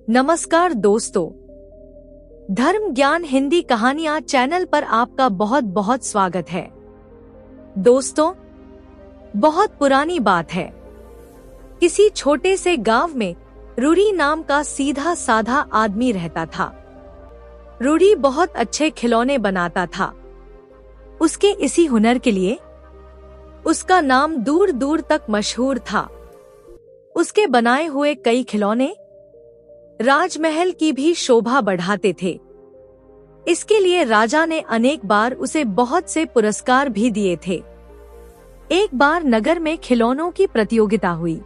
नमस्कार दोस्तों, धर्म ज्ञान हिंदी कहानियां चैनल पर आपका बहुत बहुत स्वागत है। दोस्तों, बहुत पुरानी बात है। किसी छोटे से गांव में रूडी नाम का सीधा साधा आदमी रहता था। रूडी बहुत अच्छे खिलौने बनाता था। उसके इसी हुनर के लिए उसका नाम दूर दूर तक मशहूर था। उसके बनाए हुए कई खिलौने राजमहल की भी शोभा बढ़ाते थे। इसके लिए राजा ने अनेक बार उसे बहुत से पुरस्कार भी दिए थे। एक बार नगर में खिलौनों की प्रतियोगिता हुई।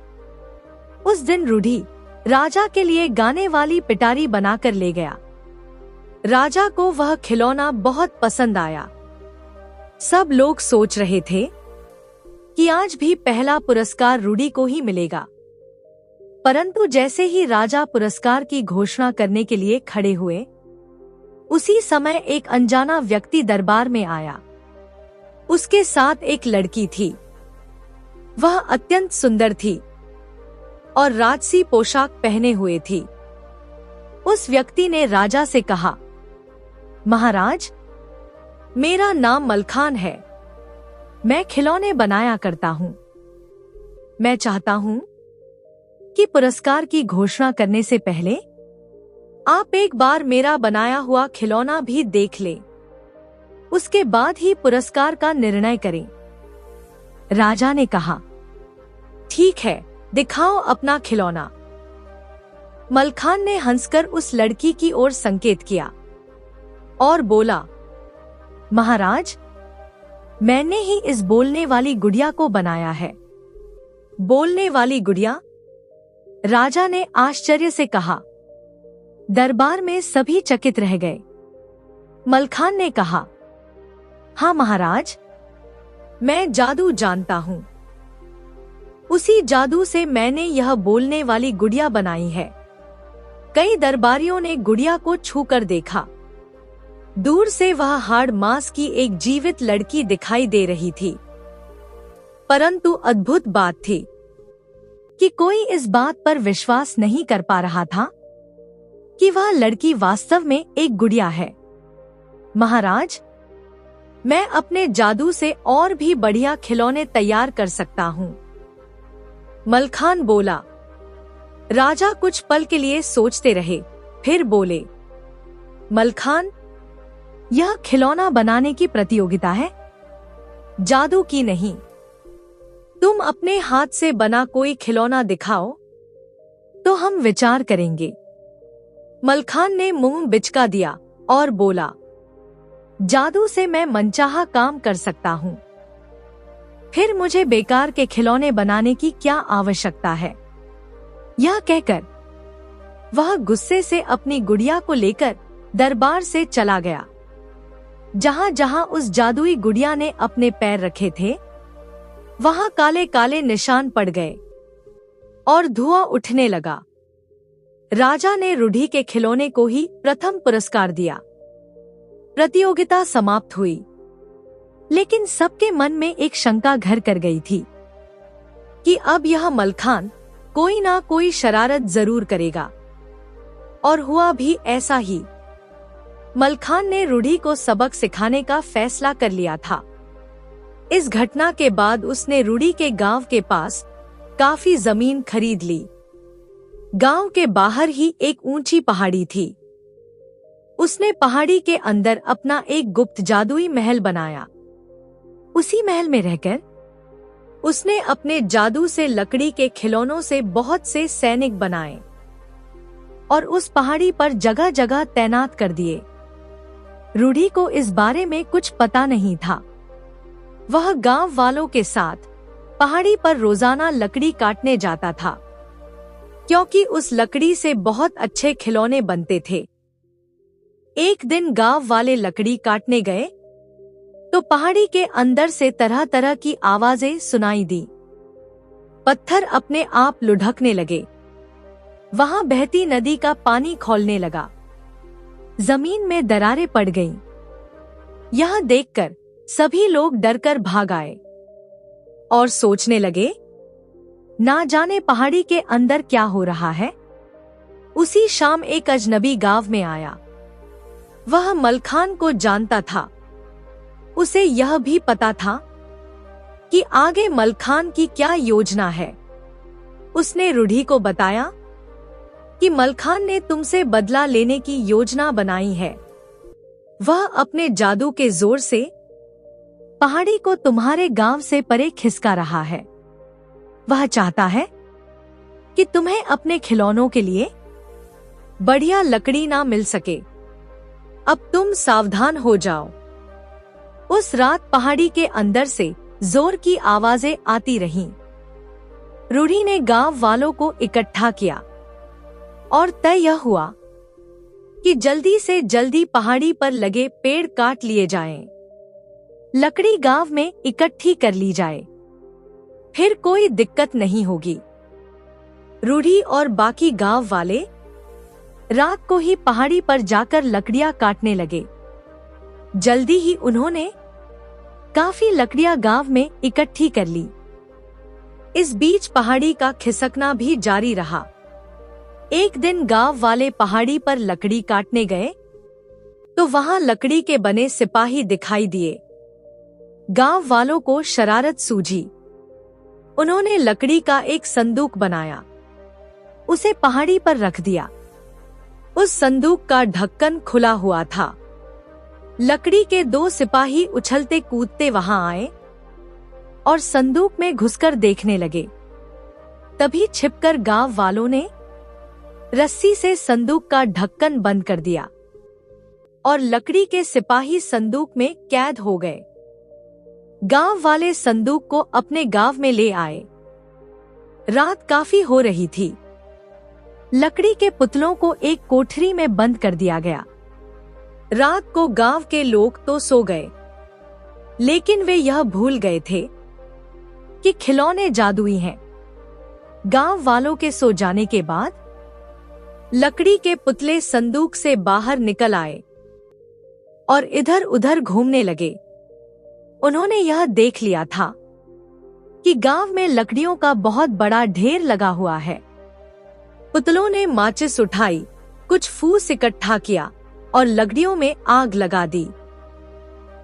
उस दिन रूडी राजा के लिए गाने वाली पिटारी बनाकर ले गया। राजा को वह खिलौना बहुत पसंद आया। सब लोग सोच रहे थे कि आज भी पहला पुरस्कार रूडी को ही मिलेगा। परंतु जैसे ही राजा पुरस्कार की घोषणा करने के लिए खड़े हुए, उसी समय एक अनजाना व्यक्ति दरबार में आया। उसके साथ एक लड़की थी। वह अत्यंत सुंदर थी और राजसी पोशाक पहने हुए थी। उस व्यक्ति ने राजा से कहा, महाराज, मेरा नाम मलखान है। मैं खिलौने बनाया करता हूँ। मैं चाहता हूँ कि पुरस्कार की घोषणा करने से पहले आप एक बार मेरा बनाया हुआ खिलौना भी देख लें। उसके बाद ही पुरस्कार का निर्णय करें। राजा ने कहा, ठीक है, दिखाओ अपना खिलौना। मलखान ने हंसकर उस लड़की की ओर संकेत किया और बोला, महाराज, मैंने ही इस बोलने वाली गुड़िया को बनाया है। बोलने वाली गुड़िया? राजा ने आश्चर्य से कहा। दरबार में सभी चकित रह गए। मलखान ने कहा, हाँ महाराज, मैं जादू जानता हूँ। उसी जादू से मैंने यह बोलने वाली गुड़िया बनाई है। कई दरबारियों ने गुड़िया को छूकर देखा। दूर से वह हाड़ मांस की एक जीवित लड़की दिखाई दे रही थी। परंतु अद्भुत बात थी कि कोई इस बात पर विश्वास नहीं कर पा रहा था कि वह लड़की वास्तव में एक गुड़िया है। महाराज, मैं अपने जादू से और भी बढ़िया खिलौने तैयार कर सकता हूँ। मलखान बोला। राजा कुछ पल के लिए सोचते रहे, फिर बोले, मलखान, यह खिलौना बनाने की प्रतियोगिता है, जादू की नहीं। तुम अपने हाथ से बना कोई खिलौना दिखाओ तो हम विचार करेंगे। मलखान ने मुंह बिचका दिया और बोला, जादू से मैं मनचाहा काम कर सकता हूँ। फिर मुझे बेकार के खिलौने बनाने की क्या आवश्यकता है। यह कहकर वह गुस्से से अपनी गुड़िया को लेकर दरबार से चला गया। जहां जहां उस जादुई गुड़िया ने अपने पैर रखे थे, वहां काले काले निशान पड़ गए और धुआं उठने लगा। राजा ने रूडी के खिलौने को ही प्रथम पुरस्कार दिया। प्रतियोगिता समाप्त हुई, लेकिन सबके मन में एक शंका घर कर गई थी कि अब यह मलखान कोई ना कोई शरारत जरूर करेगा। और हुआ भी ऐसा ही। मलखान ने रूडी को सबक सिखाने का फैसला कर लिया था। इस घटना के बाद उसने रूडी के गांव के पास काफी जमीन खरीद ली। गांव के बाहर ही एक ऊंची पहाड़ी थी। उसने पहाड़ी के अंदर अपना एक गुप्त जादुई महल बनाया। उसी महल में रहकर उसने अपने जादू से लकड़ी के खिलौनों से बहुत से सैनिक बनाए और उस पहाड़ी पर जगह जगह तैनात कर दिए। रूडी को इस बारे में कुछ पता नहीं था। वह गांव वालों के साथ पहाड़ी पर रोजाना लकड़ी काटने जाता था, क्योंकि उस लकड़ी से बहुत अच्छे खिलौने बनते थे। एक दिन गांव वाले लकड़ी काटने गए तो पहाड़ी के अंदर से तरह तरह की आवाजें सुनाई दी। पत्थर अपने आप लुढ़कने लगे। वहां बहती नदी का पानी खौलने लगा। जमीन में दरारें पड़ गईं। यह देखकर सभी लोग डरकर भाग आए और सोचने लगे, ना जाने पहाड़ी के अंदर क्या हो रहा है। उसी शाम एक अजनबी गांव में आया। वह मलखान को जानता था। उसे यह भी पता था कि आगे मलखान की क्या योजना है। उसने रूढ़ी को बताया कि मलखान ने तुमसे बदला लेने की योजना बनाई है। वह अपने जादू के जोर से पहाड़ी को तुम्हारे गांव से परे खिसका रहा है। वह चाहता है कि तुम्हें अपने खिलौनों के लिए बढ़िया लकड़ी ना मिल सके। अब तुम सावधान हो जाओ। उस रात पहाड़ी के अंदर से जोर की आवाजें आती रहीं। रूढ़ी ने गांव वालों को इकट्ठा किया और तय यह हुआ कि जल्दी से जल्दी पहाड़ी पर लगे पेड़ काट लिए जाएं। लकड़ी गांव में इकट्ठी कर ली जाए, फिर कोई दिक्कत नहीं होगी। रूढ़ी और बाकी गांव वाले रात को ही पहाड़ी पर जाकर लकड़ियां काटने लगे। जल्दी ही उन्होंने काफी लकड़ियां गांव में इकट्ठी कर ली। इस बीच पहाड़ी का खिसकना भी जारी रहा। एक दिन गांव वाले पहाड़ी पर लकड़ी काटने गए तो वहां लकड़ी के बने सिपाही दिखाई दिए। गांव वालों को शरारत सूझी। उन्होंने लकड़ी का एक संदूक बनाया, उसे पहाड़ी पर रख दिया। उस संदूक का ढक्कन खुला हुआ था। लकड़ी के 2 सिपाही उछलते कूदते वहां आए और संदूक में घुसकर देखने लगे। तभी छिपकर गांव वालों ने रस्सी से संदूक का ढक्कन बंद कर दिया और लकड़ी के सिपाही संदूक में कैद हो गए। गांव वाले संदूक को अपने गांव में ले आए। रात काफी हो रही थी। लकड़ी के पुतलों को एक कोठरी में बंद कर दिया गया। रात को गांव के लोग तो सो गए, लेकिन वे यह भूल गए थे कि खिलौने जादुई हैं। गांव वालों के सो जाने के बाद लकड़ी के पुतले संदूक से बाहर निकल आए और इधर उधर घूमने लगे। उन्होंने यह देख लिया था कि गांव में लकड़ियों का बहुत बड़ा ढेर लगा हुआ है। पुतलों ने माचिस उठाई, कुछ फूस इकट्ठा किया और लकड़ियों में आग लगा दी।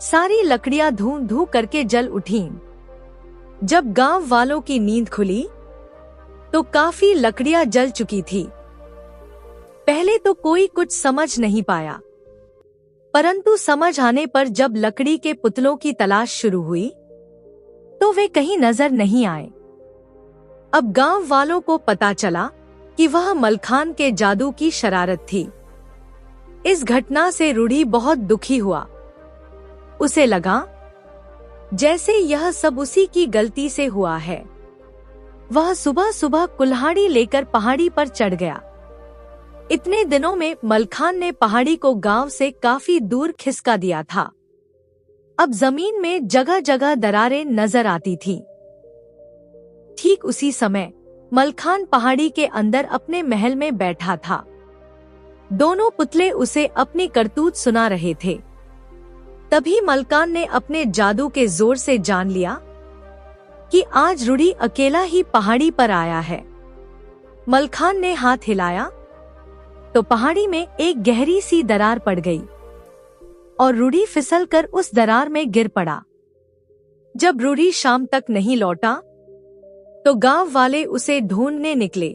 सारी लकड़ियां धूं धूं करके जल उठीं। जब गांव वालों की नींद खुली तो काफी लकड़ियां जल चुकी थी। पहले तो कोई कुछ समझ नहीं पाया, परंतु समझ आने पर जब लकड़ी के पुतलों की तलाश शुरू हुई तो वे कहीं नजर नहीं आए। अब गांव वालों को पता चला कि वह मलखान के जादू की शरारत थी। इस घटना से रूढ़ी बहुत दुखी हुआ। उसे लगा जैसे यह सब उसी की गलती से हुआ है। वह सुबह सुबह कुल्हाड़ी लेकर पहाड़ी पर चढ़ गया। इतने दिनों में मलखान ने पहाड़ी को गांव से काफी दूर खिसका दिया था। अब जमीन में जगह जगह दरारें नजर आती थीं। ठीक उसी समय मलखान पहाड़ी के अंदर अपने महल में बैठा था। दोनों पुतले उसे अपनी करतूत सुना रहे थे। तभी मलखान ने अपने जादू के जोर से जान लिया कि आज रूढ़ी अकेला ही पहाड़ी पर आया है। मलखान ने हाथ हिलाया तो पहाड़ी में एक गहरी सी दरार पड़ गई और रूढ़ी फिसलकर उस दरार में गिर पड़ा। जब रूढ़ी शाम तक नहीं लौटा तो गांव वाले उसे ढूंढने निकले,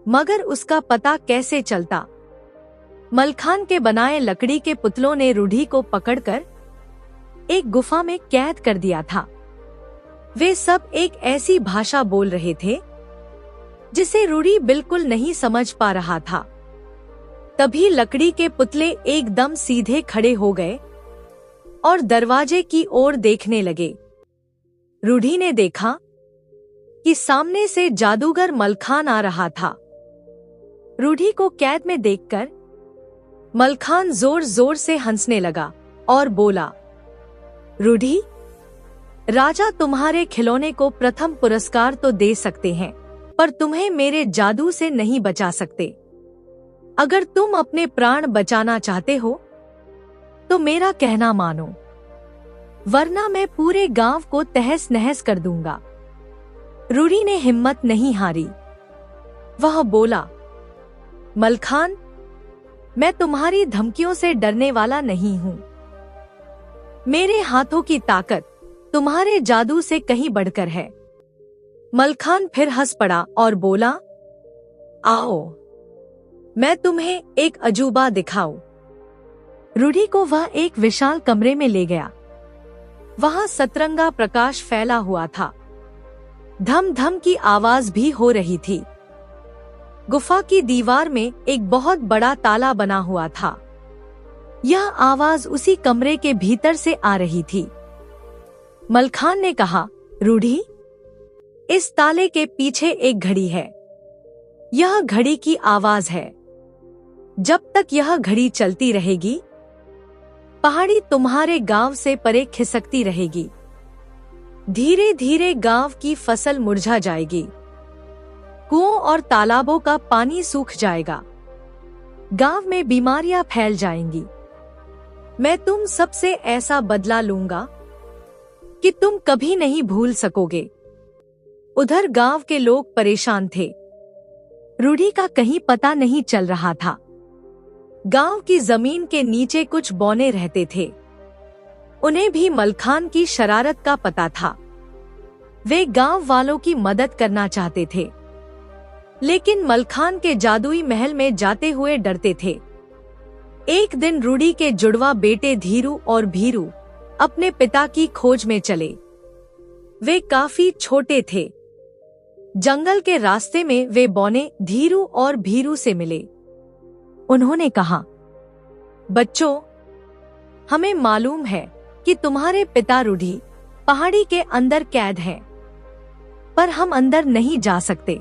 मगर उसका पता कैसे चलता। मलखान के बनाए लकड़ी के पुतलों ने रूढ़ी को पकड़कर एक गुफा में कैद कर दिया था। वे सब एक ऐसी भाषा बोल रहे थे जिसे रूढ़ी बिल्कुल नहीं समझ पा रहा था। तभी लकड़ी के पुतले एकदम सीधे खड़े हो गए और दरवाजे की ओर देखने लगे। रूढ़ी ने देखा कि सामने से जादूगर मलखान आ रहा था। रूढ़ी को कैद में देखकर मलखान जोर जोर से हंसने लगा और बोला, रूढ़ी, राजा तुम्हारे खिलौने को प्रथम पुरस्कार तो दे सकते हैं, पर तुम्हें मेरे जादू से नहीं बचा सकते। अगर तुम अपने प्राण बचाना चाहते हो तो मेरा कहना मानो, वरना मैं पूरे गांव को तहस नहस कर दूंगा। रूढ़ी ने हिम्मत नहीं हारी। वह बोला, मलखान, मैं तुम्हारी धमकियों से डरने वाला नहीं हूँ। मेरे हाथों की ताकत तुम्हारे जादू से कहीं बढ़कर है। मलखान फिर हंस पड़ा और बोला, आओ, मैं तुम्हें एक अजूबा दिखाऊं। रूढ़ी को वह एक विशाल कमरे में ले गया। वहां सतरंगा प्रकाश फैला हुआ था। धम धम की आवाज भी हो रही थी। गुफा की दीवार में एक बहुत बड़ा ताला बना हुआ था। यह आवाज उसी कमरे के भीतर से आ रही थी। मलखान ने कहा, रूढ़ी, इस ताले के पीछे एक घड़ी है। यह घड़ी की आवाज है। जब तक यह घड़ी चलती रहेगी, पहाड़ी तुम्हारे गांव से परे खिसकती रहेगी। धीरे धीरे गांव की फसल मुरझा जाएगी। कुओं और तालाबों का पानी सूख जाएगा। गांव में बीमारियां फैल जाएंगी। मैं तुम सबसे ऐसा बदला लूंगा कि तुम कभी नहीं भूल सकोगे। उधर गांव के लोग परेशान थे। रूढ़ी का कहीं पता नहीं चल रहा था। गांव की जमीन के नीचे कुछ बौने रहते थे। उन्हें भी मलखान की शरारत का पता था। वे गांव वालों की मदद करना चाहते थे, लेकिन मलखान के जादुई महल में जाते हुए डरते थे। एक दिन रूढ़ी के जुड़वा बेटे धीरू और भीरू अपने पिता की खोज में चले। वे काफी छोटे थे। जंगल के रास्ते में वे बौने धीरू और भीरू से मिले। उन्होंने कहा, बच्चों, हमें मालूम है कि तुम्हारे पिता रूढ़ी पहाड़ी के अंदर कैद हैं, पर हम अंदर नहीं जा सकते।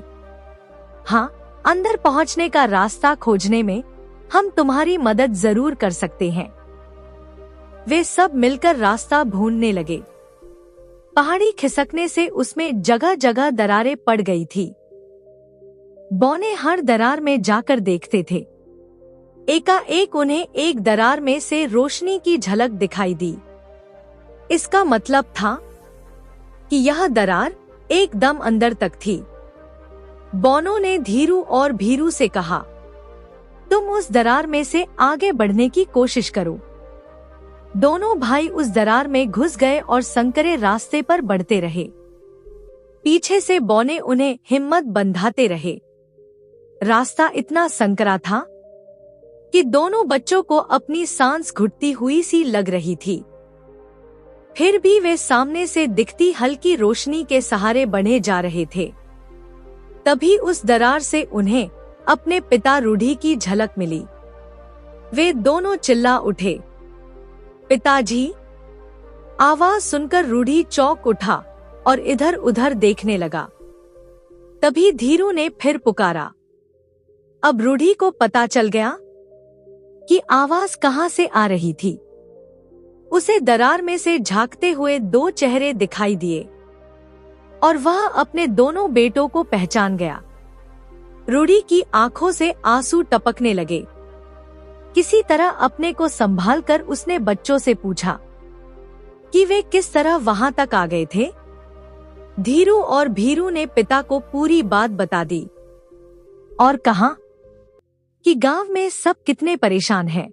हाँ, अंदर पहुंचने का रास्ता खोजने में हम तुम्हारी मदद जरूर कर सकते हैं। वे सब मिलकर रास्ता ढूंढने लगे। पहाड़ी खिसकने से उसमें जगह जगह दरारें पड़ गई थी। बौने हर दरार में जाकर देखते थे। एकाएक उन्हें एक दरार में से रोशनी की झलक दिखाई दी। इसका मतलब था कि यह दरार एकदम अंदर तक थी। बौनों ने धीरू और भीरू से कहा, तुम उस दरार में से आगे बढ़ने की कोशिश करो। दोनों भाई उस दरार में घुस गए और संकरे रास्ते पर बढ़ते रहे। पीछे से बौने उन्हें हिम्मत बंधाते रहे। रास्ता इतना संकरा था कि दोनों बच्चों को अपनी सांस घुटती हुई सी लग रही थी। फिर भी वे सामने से दिखती हल्की रोशनी के सहारे बढ़े जा रहे थे। तभी उस दरार से उन्हें अपने पिता रूढ़ी की झलक मिली। वे दोनों चिल्ला उठे, पिताजी! आवाज सुनकर रूढ़ी चौंक उठा और इधर उधर देखने लगा। तभी धीरू ने फिर पुकारा। अब रूढ़ी को पता चल गया कि आवाज कहां से आ रही थी। उसे दरार में से झांकते हुए दो चेहरे दिखाई दिए और वह अपने दोनों बेटों को पहचान गया। रूढ़ी की आंखों से आंसू टपकने लगे। किसी तरह अपने को संभालकर उसने बच्चों से पूछा कि वे किस तरह वहां तक आ गए थे। धीरू और भीरू ने पिता को पूरी बात बता दी और कहा कि गांव में सब कितने परेशान हैं।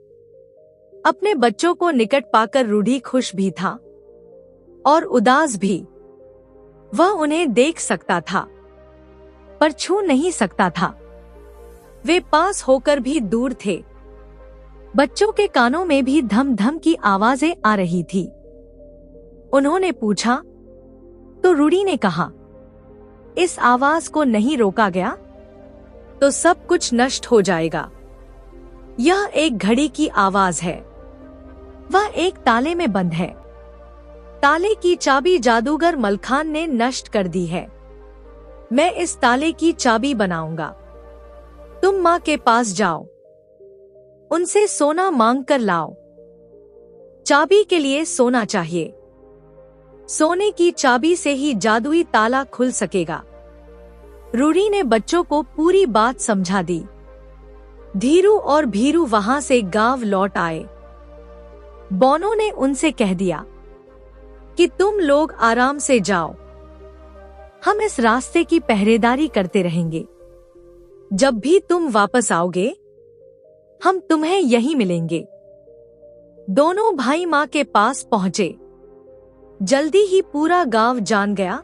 अपने बच्चों को निकट पाकर रूढ़ी खुश भी था और उदास भी। वह उन्हें देख सकता था पर छू नहीं सकता था। वे पास होकर भी दूर थे। बच्चों के कानों में भी धम धम की आवाजें आ रही थी। उन्होंने पूछा तो रूढ़ी ने कहा, इस आवाज को नहीं रोका गया तो सब कुछ नष्ट हो जाएगा। यह एक घड़ी की आवाज है। वह एक ताले में बंद है। ताले की चाबी जादूगर मलखान ने नष्ट कर दी है। मैं इस ताले की चाबी बनाऊंगा। तुम माँ के पास जाओ, उनसे सोना मांग कर लाओ। चाबी के लिए सोना चाहिए। सोने की चाबी से ही जादुई ताला खुल सकेगा। रूढ़ी ने बच्चों को पूरी बात समझा दी। धीरू और भीरू वहां से गांव लौट आए। बौनों ने उनसे कह दिया कि तुम लोग आराम से जाओ, हम इस रास्ते की पहरेदारी करते रहेंगे। जब भी तुम वापस आओगे हम तुम्हें यहीं मिलेंगे। दोनों भाई माँ के पास पहुंचे। जल्दी ही पूरा गांव जान गया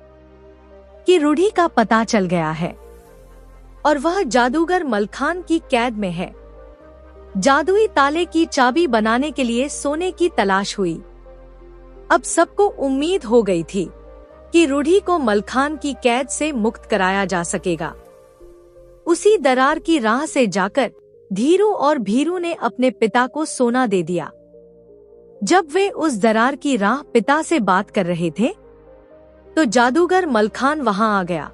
कि रूढ़ी का पता चल गया है और वह जादूगर मलखान की कैद में है। जादुई ताले की चाबी बनाने के लिए सोने की तलाश हुई। अब सबको उम्मीद हो गई थी कि रूढ़ी को मलखान की कैद से मुक्त कराया जा सकेगा। उसी दरार की राह से जाकर धीरू और भीरू ने अपने पिता को सोना दे दिया। जब वे उस दरार की राह पिता से बात कर रहे थे तो जादूगर मलखान वहां आ गया।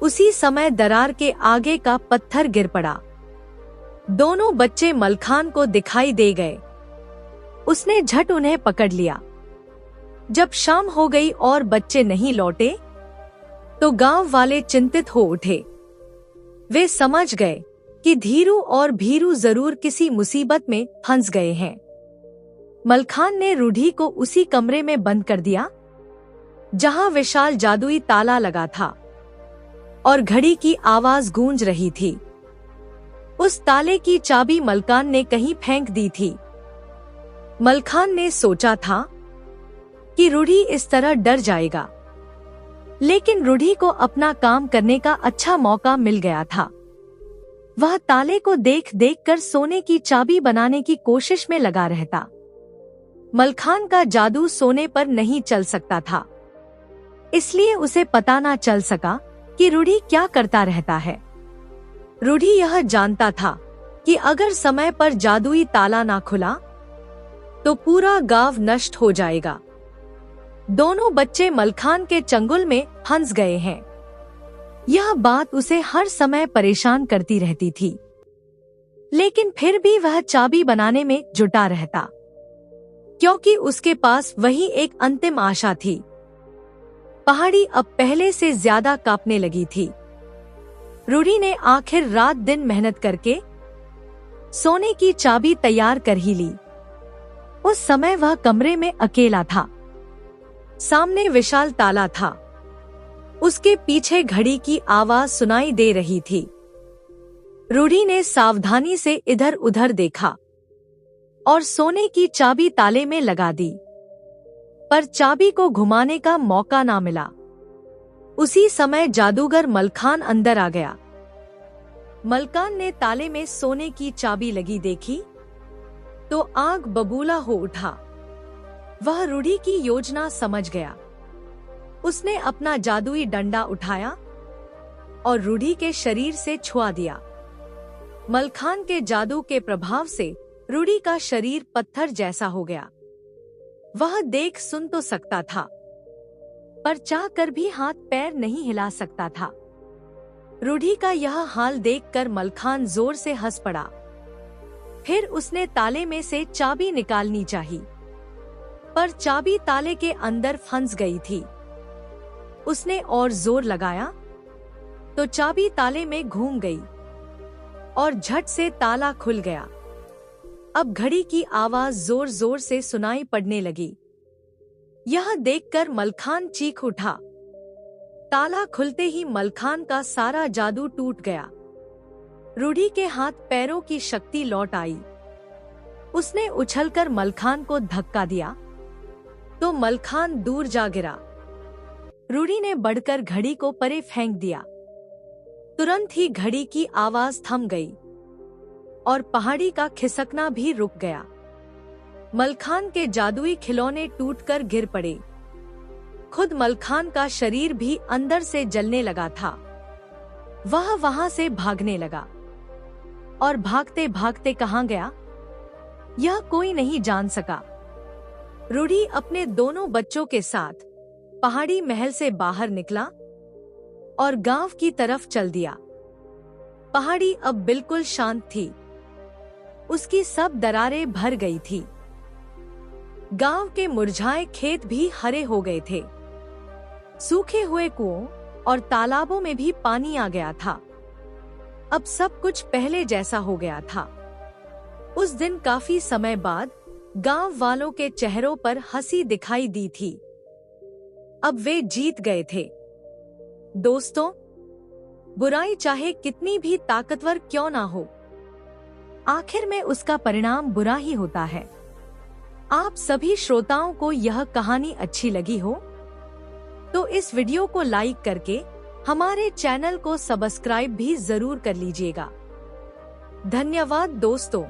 उसी समय दरार के आगे का पत्थर गिर पड़ा। दोनों बच्चे मलखान को दिखाई दे गए। उसने झट उन्हें पकड़ लिया। जब शाम हो गई और बच्चे नहीं लौटे तो गांव वाले चिंतित हो उठे। वे समझ गए कि धीरू और भीरू जरूर किसी मुसीबत में फंस गए हैं। मलखान ने रूढ़ी को उसी कमरे में बंद कर दिया जहां विशाल जादुई ताला लगा था और घड़ी की आवाज गूंज रही थी। उस ताले की चाबी मलखान ने कहीं फेंक दी थी। मलखान ने सोचा था कि रूढ़ी इस तरह डर जाएगा, लेकिन रूढ़ी को अपना काम करने का अच्छा मौका मिल गया था। वह ताले को देख देख कर सोने की चाबी बनाने की कोशिश में लगा रहता। मलखान का जादू सोने पर नहीं चल सकता था, इसलिए उसे पता ना चल सका कि रूढ़ी क्या करता रहता है। रूढ़ी यह जानता था कि अगर समय पर जादुई ताला ना खुला तो पूरा गांव नष्ट हो जाएगा। दोनों बच्चे मलखान के चंगुल में फंस गए हैं। यह बात उसे हर समय परेशान करती रहती थी, लेकिन फिर भी वह चाबी बनाने में जुटा रहता, क्योंकि उसके पास वही एक अंतिम आशा थी। पहाड़ी अब पहले से ज्यादा कांपने लगी थी। रूढ़ी ने आखिर रात दिन मेहनत करके सोने की चाबी तैयार कर ही ली। उस समय वह कमरे में अकेला था। सामने विशाल ताला था। उसके पीछे घड़ी की आवाज सुनाई दे रही थी। रूढ़ी ने सावधानी से इधर उधर देखा और सोने की चाबी ताले में लगा दी, पर चाबी को घुमाने का मौका ना मिला। उसी समय जादूगर मलखान अंदर आ गया। मलखान ने ताले में सोने की चाबी लगी देखी तो आग बबूला हो उठा। वह रूढ़ी की योजना समझ गया। उसने अपना जादुई डंडा उठाया और रूढ़ी के शरीर से छुआ दिया। मलखान के जादू के प्रभाव से रूढ़ी का शरीर पत्थर जैसा हो गया। वह देख सुन तो सकता था, पर चाह कर भी हाथ पैर नहीं हिला सकता था। रूढ़ी का यह हाल देखकर मलखान जोर से हंस पड़ा। फिर उसने ताले में से चाबी निकालनी चाहिए, पर चाबी ताले के अंदर फंस गई थी। उसने और जोर लगाया तो चाबी ताले में घूम गई और झट से ताला खुल गया। अब घड़ी की आवाज जोर जोर से सुनाई पड़ने लगी। यह देखकर मलखान चीख उठा। ताला खुलते ही मलखान का सारा जादू टूट गया। रूढ़ी के हाथ पैरों की शक्ति लौट आई। उसने उछलकर मलखान को धक्का दिया तो मलखान दूर जा गिरा। रूढ़ी ने बढ़कर घड़ी को परे फेंक दिया। तुरंत ही घड़ी की आवाज थम गई और पहाड़ी का खिसकना भी रुक गया। मलखान के जादुई खिलौने टूटकर गिर पड़े। खुद मलखान का शरीर भी अंदर से जलने लगा था। वह वहां से भागने लगा और भागते भागते कहां गया, यह कोई नहीं जान सका। रूढ़ी अपने दोनों बच्चों के साथ पहाड़ी महल से बाहर निकला और गांव की तरफ चल दिया। पहाड़ी अब बिल्कुल शांत थी। उसकी सब दरारें भर गई थी। गांव के मुरझाए खेत भी हरे हो गए थे। सूखे हुए कुओं और तालाबों में भी पानी आ गया था। अब सब कुछ पहले जैसा हो गया था। उस दिन काफी समय बाद गांव वालों के चेहरों पर हंसी दिखाई दी थी। अब वे जीत गए थे। दोस्तों, बुराई चाहे कितनी भी ताकतवर क्यों ना हो, आखिर में उसका परिणाम बुरा ही होता है। आप सभी श्रोताओं को यह कहानी अच्छी लगी हो तो इस वीडियो को लाइक करके हमारे चैनल को सब्सक्राइब भी जरूर कर लीजिएगा। धन्यवाद दोस्तों।